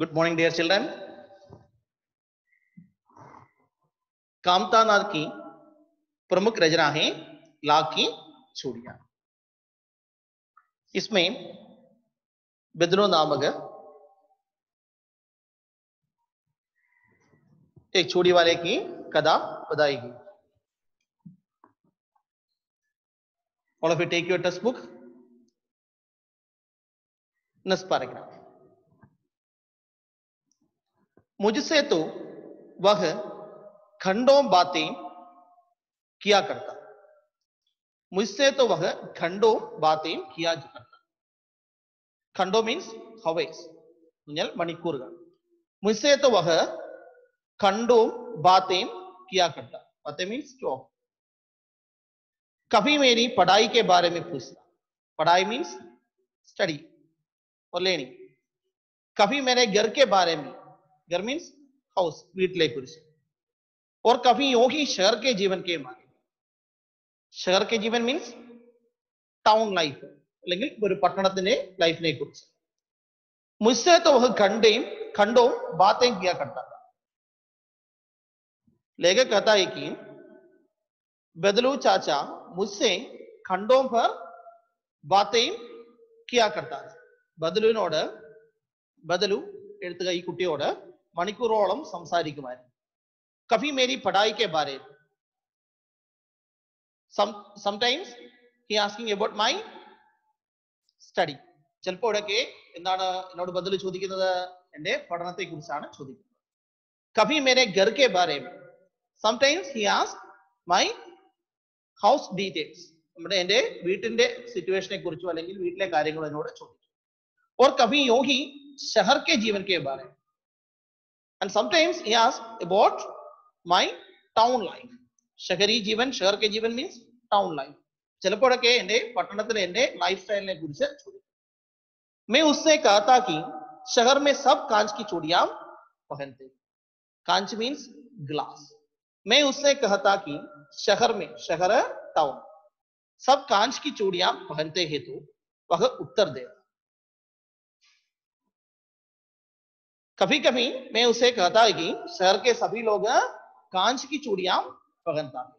Good morning, dear children. Kamta नाथ की प्रमुख रचना है लाख की चूड़ियां। इसमें बदलो नामक एक चूड़ी वाले की कथा बताई गई। All of you take your textbook. Next paragraph. मुझसे तो वह खंडों बातें किया करता। मुझसे तो वह खंडों बातें किया करता। खंडों means hours. मणिक्കൂറുകൾ. मुझसे तो वह खंडों बातें किया करता। बातें means talk. कभी मेरी पढ़ाई के बारे में पूछता। पढ़ाई means study और learning. कभी मेरे घर के बारे में, घर means house, വീട്ടിലെ കുറിച്ച്. और कभी यूं ही शहर के जीवन के बारे में. शहर के जीवन means town life അല്ലെങ്കിൽ ഒരു പട്ടണത്തിന്റെ ലൈഫിനെ കുറിച്ച്. मुझसे तो वह खंडों बातें किया करता था. लेखक कहता है कि बदलू चाचा मुझसे खंडों पर बातें किया करता था. ബദലുവിനോട് ബദലു എഴുത്തുക ഈ കുട്ടിയോട് മണിക്കൂറോളം സംസാരിക്കുമായിരുന്നു. കഭി മേരി പഠായി കെ ബാരെ sometimes he asking about my study. ചിലപ്പോഴൊക്കെ എന്താണ് എന്നോട് ബദലു ചോദിക്കുന്നത്? എന്റെ പഠനത്തെ കുറിച്ചാണ് ചോദിക്കുന്നത്. കഭി മേരെ ഘർ കെ ബാരെ sometimes he ask my house details. നമ്മുടെ എന്റെ വീട്ടിന്റെ സിറ്റുവേഷനെ കുറിച്ചോ അല്ലെങ്കിൽ വീട്ടിലെ കാര്യങ്ങൾ എന്നോട് ചോദിക്കും. और कभी यूं ही शहर के जीवन के बारे में. And sometimes he asks about my town life. शहरी जीवन, शहर के जीवन means town life. ചിലപ്പോഴൊക്കെ എന്റെ പട്ടണത്തിലെ എന്റെ ലൈഫ് സ്റ്റൈലിനെ കുറിച്ച് ചോദിക്കും. मैं उससे कहता कि शहर में सब कांच की चूड़ियां पहनते. कांच means glass. मैं उससे कहता कि शहर में, शहर टाउन, सब कांच की चूड़ियां पहनते हैं तो वह उत्तर देता. कभी कभी मैं उसे कहता है कि शहर के सभी लोग कांच की चूड़ियां पहनता है.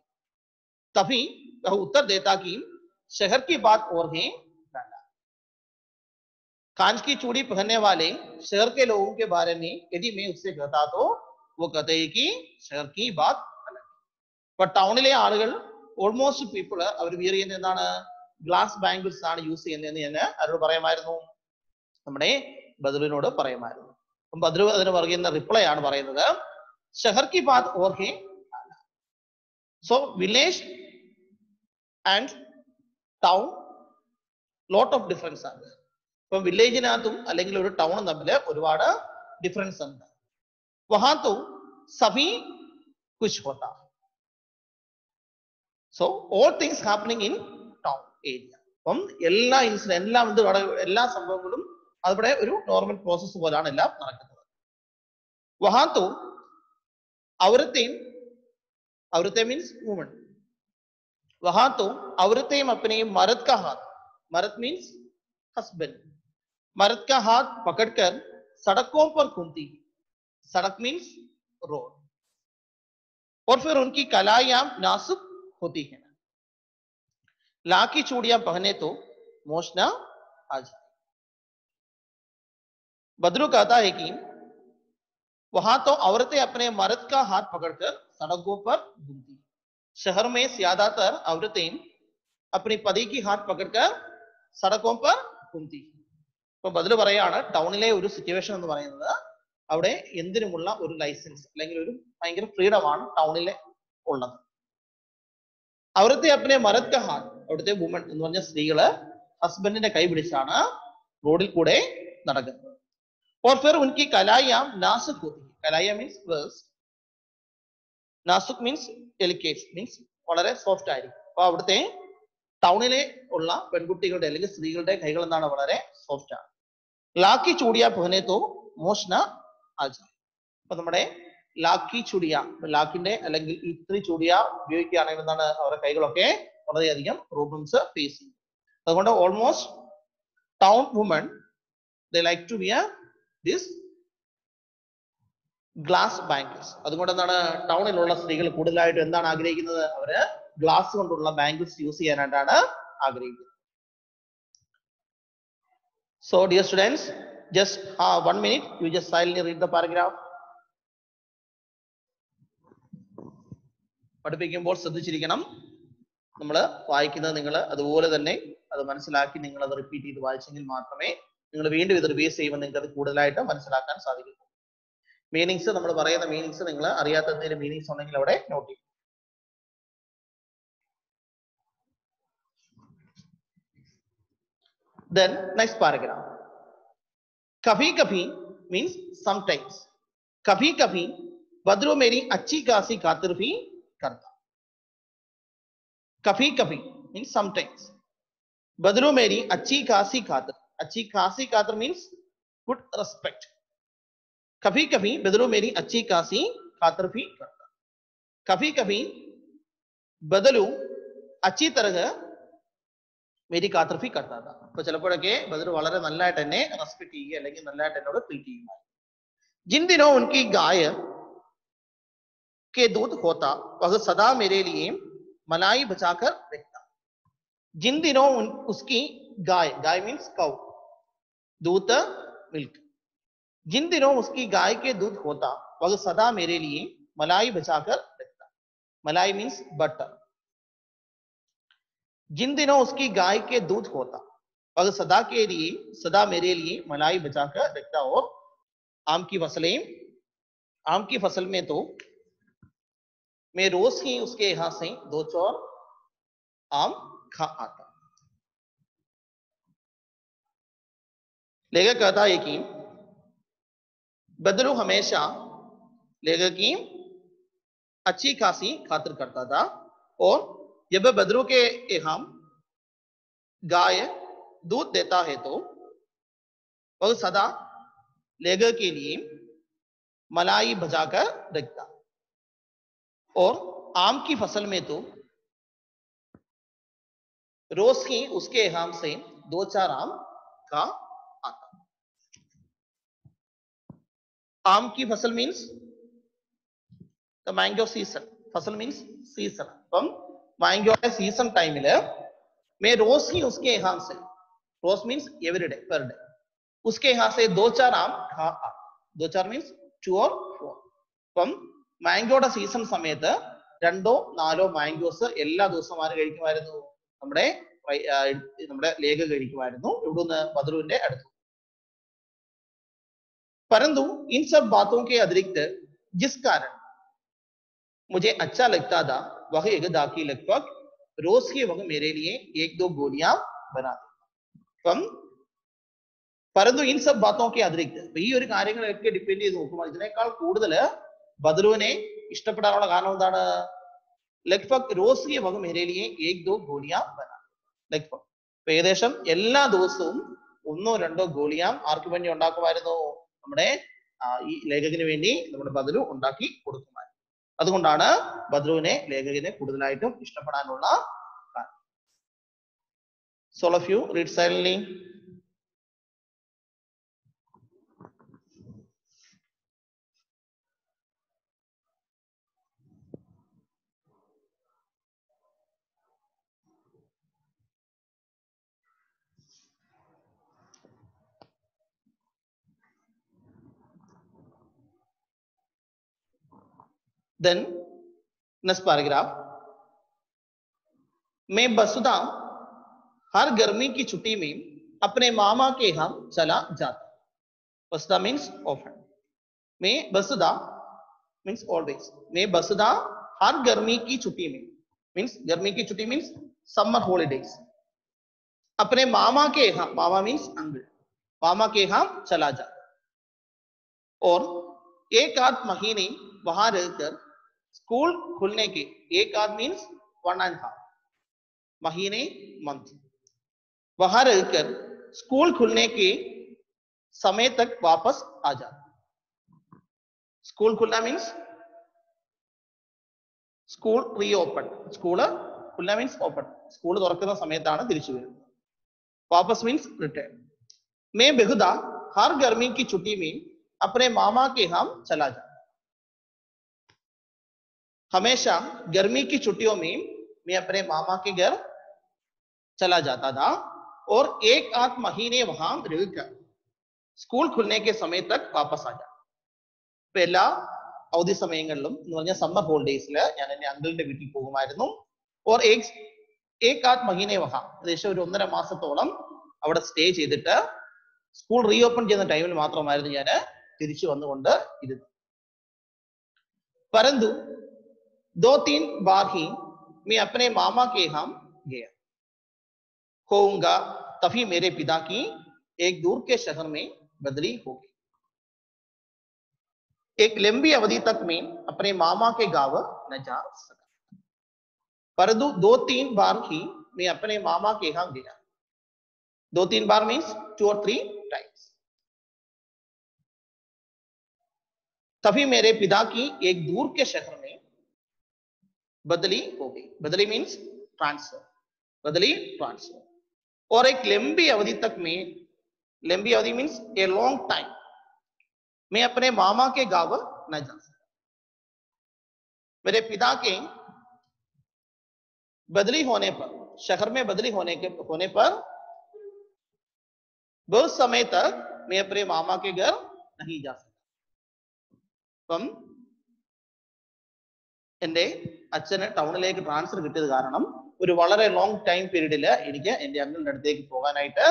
तभी वह उत्तर देता कि शहर की बात और है. कांच की चूड़ी पहनने वाले शहर के लोगों के बारे में यदि मैं उससे कहता तो वो कहते हैं कि शहर की बात अलग. पर ടൗണിലെ ആളുകൾ ഓൾമോസ്റ്റ് പീപ്പിൾ അവർ വിയർ ചെയ്യുന്ന എന്താണ്? ഗ്ലാസ് ബാംഗിൾസ് ആണ് യൂസ് ചെയ്യുന്നതെന്ന് ഞാൻ അവരോട് പറയുമായിരുന്നു. നമ്മുടെ ബദലുവിനോട് പറയുമായിരുന്നു. ബദലു അതിന് പറയുന്ന റിപ്ലൈ ആണ് പറയുന്നത്, ഷഹർ കി ബാത് ഓർ ഹേ. So village and town lot of difference ആണ്. ഇപ്പൊ വില്ലേജിനകത്തും അല്ലെങ്കിൽ ഒരു ടൗണും തമ്മിൽ ഒരുപാട് ഡിഫറൻസ് ഉണ്ട്. വഹാ തോ സഭി കുച്ച് ഹോത്താ. So all things happening in town area. അപ്പം എല്ലാ സംഭവങ്ങളും അവിടെ ഒരു നോർമൽ പ്രോസസ് പോലാണ് എല്ലാം നടക്കുന്നത്. വഹാ തോ औरतें मीन्स वुमन. वहां तो औरतें अपने मर्द का हाथ, मर्द मीन्स हस्बैंड, मर्द का हाथ पकड़कर सड़कों पर घूमती. सड़क मीन्स रोड. और फिर उनकी कलाइयां नाजुक होती है. लाख की चूड़ियां पहने तो मोशना आ जाए. बदलू कहता है कि वहां तो औरतें अपने मर्द का हाथ पकड़कर सड़कों पर घूमती. शहर में ज्यादातर औरतें अपने पति की हाथ पकड़कर सड़कों पर घूमती. ഇപ്പൊ ബദലു പറയാണ്, ടൗണിലെ ഒരു സിറ്റുവേഷൻ എന്ന് പറയുന്നത് അവിടെ എന്തിനുമുള്ള ഒരു ലൈസൻസ് അല്ലെങ്കിൽ ഒരു ഭയങ്കര ഫ്രീഡം ആണ് ടൗണിലെ ഉള്ളത്. അവിടുത്തെ അപ്പനെ മരത് കാ ഹാത്ത്, അവിടുത്തെ വുമൺ എന്ന് പറഞ്ഞ സ്ത്രീകള് ഹസ്ബൻഡിന്റെ കൈ പിടിച്ചാണ് റോഡിൽ കൂടെ നടക്കുന്നത്. और फिर उनकी कलाइयां नाजुक होती है. कलाइया मीन्स वर्स, नाजुक मीन्स डेलिकेट मीन्स വളരെ സോഫ്റ്റ് ആയിരിക്കും. അപ്പൊ അവിടുത്തെ ടൗണിലെ ഉള്ള പെൺകുട്ടികളുടെ അല്ലെങ്കിൽ സ്ത്രീകളുടെ കൈകൾ എന്താണ്? വളരെ സോഫ്റ്റ് ആണ്. ലാക്കി ചൂടിയ പഹനെ തോ മോഷ്ന ആജാ. അപ്പൊ നമ്മുടെ ലാക്കി ചൂടിയ, ലാക്കിന്റെ അല്ലെങ്കിൽ ഇത്രി ചൂടിയ ഉപയോഗിക്കുകയാണെങ്കിൽ എന്താണ്? അവരുടെ കൈകളൊക്കെ വളരെയധികം പ്രോബ്ലംസ് ഫേസ് ചെയ്യും. അതുകൊണ്ട് almost town woman they like to wear this glass bangles. അതുകൊണ്ട് എന്താണ് ടൗണിലുള്ള സ്ത്രീകൾ കൂടുതലായിട്ടും എന്താണ് ആഗ്രഹിക്കുന്നത്? അവര് ഗ്ലാസ് കൊണ്ടുള്ള ബാംഗിൾസ് യൂസ് ചെയ്യാനായിട്ടാണ് ആഗ്രഹിക്കുന്നത്. So dear students, just 1 minute, you just silently read the paragraph. പഠിപ്പിക്കുമ്പോൾ ശ്രദ്ധിച്ചിരിക്കണം. നമ്മൾ വായിക്കുന്നത് നിങ്ങൾ അതുപോലെ തന്നെ അത് മനസ്സിലാക്കി നിങ്ങൾ അത് റിപ്പീറ്റ് ചെയ്ത് വായിച്ചെങ്കിൽ മാത്രമേ നിങ്ങൾ വീണ്ടും ഇത് റിവൈസ് ചെയ്യുമ്പോൾ നിങ്ങൾക്ക് അത് കൂടുതലായിട്ട് മനസ്സിലാക്കാൻ സാധിക്കും. മീനിങ്സ്, നമ്മൾ പറയുന്ന മീനിങ്സ് നിങ്ങൾ അറിയാത്ത എന്തെങ്കിലും മീനിങ്സ് ഉണ്ടെങ്കിൽ അവിടെ നോട്ട് ചെയ്യും. Then next paragraph. कभी कभी means sometimes. कभी कभी बदरू मेरी अच्छी खासी खातिर भी करता. कभी कभी means sometimes. बदरू मेरी अच्छी खासी खातिर. अच्छी खासी खातिर means good respect. कभी कभी बदरू मेरी अच्छी खासी खातिर भी करता. कभी कभी बदलू अच्छी तरह मेरी खातिर भी करता था. അപ്പോൾ ചിലപ്പോഴൊക്കെ ബദർ വളരെ നല്ലതായിട്ട് എന്നെ റെസ്പെക്ട് ചെയ്യുക അല്ലെങ്കിൽ നല്ലതായിട്ട് എന്നോട് ട്രീറ്റ് ചെയ്യുമായിരുന്നു. जिन दिनों उनकी गाय के दूध होता वह सदा मेरे लिए मलाई बचाकर रखता. जिन दिनों उसकी गाय, गाय मीन्स काउ, दूध मिल्क. जिन दिनों उसकी गाय के दूध होता वह सदा मेरे लिए मलाई बचाकर रखता. मलाई मीन्स बटर. जिन दिनों उसकी गाय के दूध होता वह सदा मेरे लिए मलाई बचाकर रखता. और आम की फसल में तो मैं रोज ही उसके यहां से 2 चौर आम खा आता. लेखक कहता है कि बदलू हमेशा लेखक की अच्छी खासी खातिर करता था. और जब बदलू के यहाँ गाय दूध देता है तो वह सदा लेखक के लिए मलाई बचाकर रखता. और आम की फसल में तो रोज ही उसके यहाँ से 2-4 आम का आता. आम की फसल मीन्स द मैंगो सीजन. फसल मीन्स सीजन. അപ്പം മാംഗോയുടെ സീസൺ ടൈമില് मैं रोज ही उसके यहाँ से, रोज means every day, per day, उसके यहाँ से 2-4 आम खा आता. 2-4 मीन्स 2 or 4. അപ്പം മാംഗോയുടെ സീസൺ സമയത്ത് 2-4 മാംഗോസ് എല്ലാ ദിവസവും ആര് കഴിക്കുമായിരുന്നു? നമ്മുടെ ലേഖ കഴിക്കുമായിരുന്നു. ഇവിടുന്ന് ബദറുവിന്റെ അടുത്ത്. परंतु इन सब बातों के अतिरिक्त जिस कारण मुझे अच्छा लगता था वह एक दाकी लगभग रोज की वह मेरे लिए 1-2 गोलियां बना देता. അപ്പം परंतु इन सब बातों के अतिरिक्त ഈ ഒരു കാര്യങ്ങളൊക്കെ ഡിപെൻഡ് ചെയ്ത് നോക്കുമ്പോൾ ഇതിനേക്കാൾ കൂടുതൽ ബദറുവിനെ ഇഷ്ടപ്പെടാനുള്ള കാരണം എന്താണ്? लगभग रोज की वह मेरे लिए 1-2 गोलियां बना. लगभग ഏകദേശം എല്ലാ ദിവസവും 1-2 ഗോളിയാം ആർക്ക് വേണ്ടി ഉണ്ടാക്കുമായിരുന്നു? നമ്മുടെ ഈ ലേഖകന് വേണ്ടി നമ്മുടെ ബദലു ഉണ്ടാക്കി കൊടുക്കുമായിരുന്നു. അതുകൊണ്ടാണ് ബദറുവിനെ ലേഖകനെ കൂടുതലായിട്ടും ഇഷ്ടപ്പെടാനുള്ള കാരണം. So all of you read silently. Then next paragraph. मैं बसुदा हर गर्मी की छुट्टी में अपने मामा के यहाँ चला जाता. बसुदा मीन्स often. मैं बसुदा मीन्स always. मैं बसुदा हर गर्मी की छुट्टी में मीन्स गर्मी की छुट्टी मीन्स समर हॉलीडेज अपने मामा के यहाँ, मामा मीन्स अंकल, मामा के यहाँ चला जाता. और 1-8 महीने वहां रहकर स्कूल खुलने के, 1-8 मीन्स 1.5 महीने, मंथ, वहां रहकर स्कूल खुलने के समय तक वापस आ जाता. स्कूल खुलना मीन्स स्कूल रीओपन. स्कूल खुलना मीन्स ओपन. स्कूल തുറക്കുന്ന സമയത്താണ് തിരിച്ചു വരുന്നത്. वापस मीन्स रिटर्न. मैं बेहुदा हर गर्मी की छुट्टी में अपने मामा के यहाँ चला जाता. हमेशा गर्मी की छुट्टियों में मैं अपने मामा के घर चला जाता था और एक आध महीने वहां रहकर स्कूल खुलने के समय तक वापस आ जाता. ഇപ്പൊ എല്ലാ അവധി സമയങ്ങളിലും എന്ന് പറഞ്ഞാൽ സമ്മർ ഹോളിഡേയ്സില് ഞാൻ എന്റെ അങ്കിളിന്റെ വീട്ടിൽ പോകുമായിരുന്നു. ഓർ ഏക് ആധ് മഹീനെ വഹാം, ഏകദേശം ഒരു 1.5 മാസത്തോളം അവിടെ സ്റ്റേ ചെയ്തിട്ട് സ്കൂൾ റീഓപ്പൺ ചെയ്യുന്ന ടൈമിൽ മാത്രമായിരുന്നു ഞാൻ തിരിച്ചു വന്നുകൊണ്ട് ഇരുന്നത്. परंतु 2-3 बार ही मैं अपने मामा के यहाँ गया होऊंगा, तभी मेरे पिता की एक दूर के शहर में बदली हो गई. एक लंबी अवधि तक मैं अपने मामा के गांव न जा सका, परंतु 2-3 बार ही मैं अपने मामा के यहाँ गया. 2-3 बार मीन्स 2 or 3 times. तभी मेरे पिता की एक दूर के शहर में बदली हो गई. बदली मीन्स ट्रांसफर. बदली ट्रांसफर. और एक लंबी अवधि तक में, लंबी अवधि मीन्स ए लॉन्ग टाइम, मैं अपने मामा के गांव न जा सका. मेरे पिता के बदली होने पर, शहर में बदली होने पर बहुत समय तक मैं अपने मामा के घर नहीं जा सका. അപ്പം എന്റെ അച്ഛന് ടൗണിലേക്ക് ട്രാൻസ്ഫർ കിട്ടിയത് കാരണം ഒരു വളരെ ലോങ് ടൈം പീരീഡില് എനിക്ക് എന്റെ അങ്കിളിന്റെ അടുത്തേക്ക് പോകാനായിട്ട്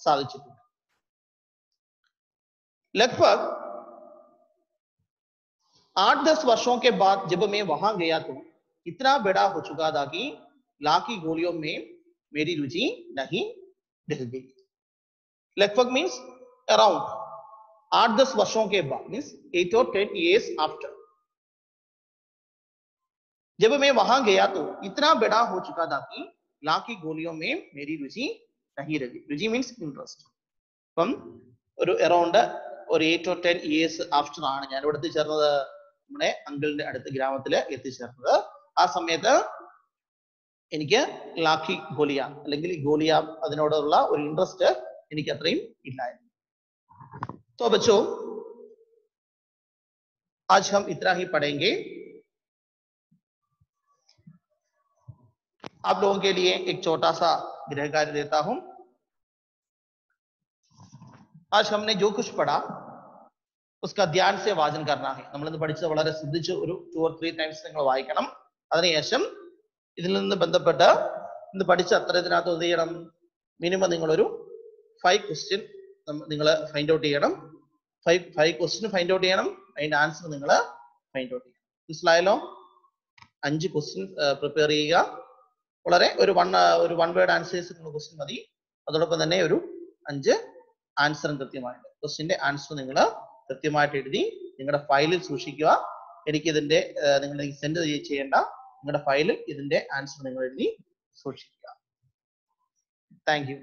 സാധിച്ചിട്ടുണ്ട്. लगभग 8-10 वर्षों के बाद जब मैं वहां गया तो इतना बड़ा हो चुका था कि लाख की गोलियों में मेरी रुचि नहीं रह गई. लगभग मीन्स अराउंड 8-10 वर्षों के बाद मीन्स 8 or 10 years आफ्टर, जब मैं वहां गया तो इतना बड़ा हो चुका था कि लाख की गोलियों में मेरी रुचि नहीं रही. रुचि मीन्स इंटरेस्ट. അപ്പം ഒരു അറൗണ്ട് ഒരു 8 or 10 years ആഫ്റ്റർ ആണ് ഞാൻ ഇവിടെ എത്തിച്ചേർന്നത്, നമ്മുടെ അങ്കിളിന്റെ അടുത്ത ഗ്രാമത്തില് എത്തിച്ചേർന്നത്. ആ സമയത്ത് എനിക്ക് ലാഖി ഗോലിയ അല്ലെങ്കിൽ ഗോലിയ അതിനോടുള്ള ഒരു ഇൻട്രസ്റ്റ് എനിക്ക് അത്രയും ഇല്ലായിരുന്നു. तो बच्चों आज हम इतना ही पढ़ेंगे. आप लोगों के लिए एक छोटा सा गृह कार्य देता हूं. आज हमने जो कुछ पढ़ा उसका ध्यान से वाचन करना है. നമ്മളിന്ന് പഠിച്ചത് വളരെ ശ്രദ്ധിച്ച് ഒരു 2 or 3 times നിങ്ങൾ വായിക്കണം. അതിനുശേഷം ഇതിൽ നിന്ന് ബന്ധപ്പെട്ട് ഇന്ന് പഠിച്ച അത്രത്തിനകത്ത് എന്ത് ചെയ്യണം, മിനിമം നിങ്ങളൊരു 5 ക്വസ്റ്റ്യൻ നിങ്ങൾ ഫൈൻഡ് ഔട്ട് ചെയ്യണം. 5 ക്വസ്റ്റ്യൻ ഫൈൻഡ് ഔട്ട് ചെയ്യണം. അതിന്റെ ആൻസർ നിങ്ങൾ ഫൈൻഡ് ഔട്ട് ചെയ്യണം. മനസ്സിലായല്ലോ? 5 ക്വസ്റ്റ്യൻ പ്രിപ്പയർ ചെയ്യുക. വളരെ ഒരു വൺ വേർഡ് ആൻസേഴ്സ് ക്വസ്റ്റ്യൻ മതി. അതോടൊപ്പം തന്നെ ഒരു 5 ആൻസറും കൃത്യമായിട്ട് ക്വസ്റ്റ്യന്റെ ആൻസർ നിങ്ങൾ കൃത്യമായിട്ട് എഴുതി നിങ്ങളുടെ ഫയലിൽ സൂക്ഷിക്കുക. എനിക്ക് ഇതിന്റെ നിങ്ങൾ സെൻഡ് ചെയ്യേണ്ട, നിങ്ങളുടെ ഫയലിൽ ഇതിന്റെ ആൻസർ നിങ്ങൾ എഴുതി സൂക്ഷിക്കുക. Thank you.